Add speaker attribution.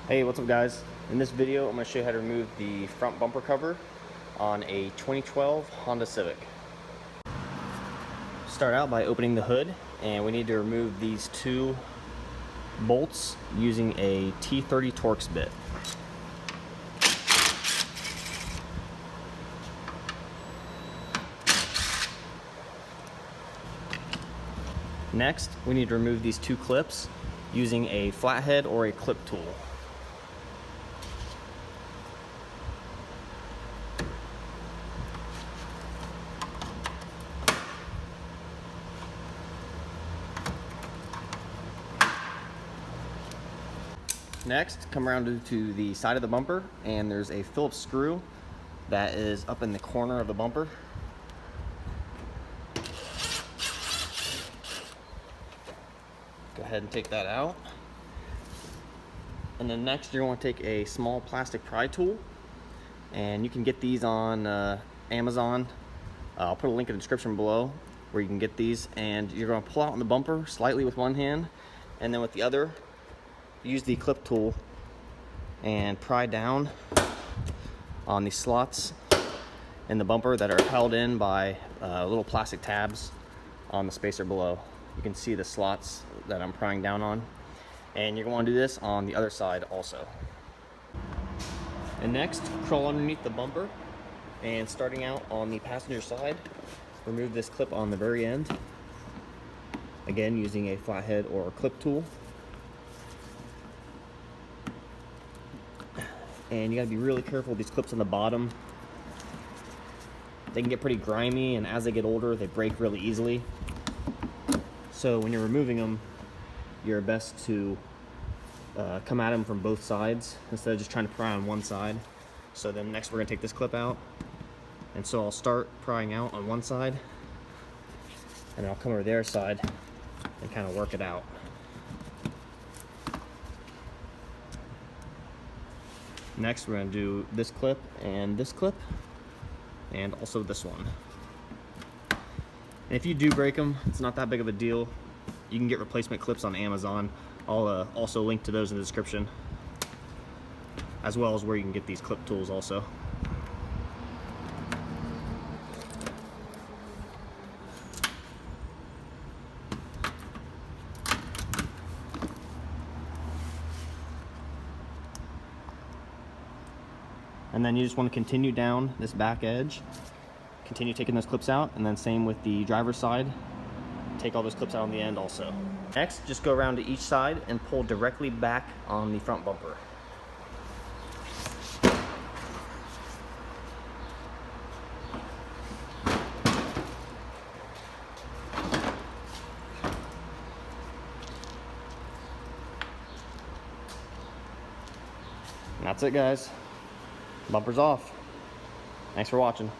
Speaker 1: Hey, what's up guys? In this video, I'm going to show you how to remove the front bumper cover on a 2012 Honda Civic. Start out by opening the hood, and we need to remove these two bolts using a T30 Torx bit. Next, we need to remove these two clips using a flathead or a clip tool. Next, come around to the side of the bumper, and there's a Phillips screw that is up in the corner of the bumper. Go ahead and take that out. And then next, you're going to take a small plastic pry tool, and you can get these on Amazon. I'll put a link in the description below where you can get these, and you're going to pull out on the bumper slightly with one hand, and then with the other, use the clip tool and pry down on the slots in the bumper that are held in by little plastic tabs on the spacer below. You can see the slots that I'm prying down on, and you're going to do this on the other side also. And next, crawl underneath the bumper, and starting out on the passenger side, remove this clip on the very end, again using a flathead or a clip tool. And you gotta be really careful with these clips on the bottom. They can get pretty grimy, and as they get older, they break really easily. So when you're removing them, you're best to come at them from both sides instead of just trying to pry on one side. So then next we're gonna take this clip out. And so I'll start prying out on one side, and then I'll come over their side and kind of work it out. Next, we're going to do this clip, and also this one. And if you do break them, it's not that big of a deal. You can get replacement clips on Amazon. I'll also link to those in the description, as well as where you can get these clip tools also. And then you just want to continue down this back edge, continue taking those clips out, and then same with the driver's side, take all those clips out on the end also. Next, just go around to each side and pull directly back on the front bumper. And that's it, guys. Bumper's off. Thanks for watching.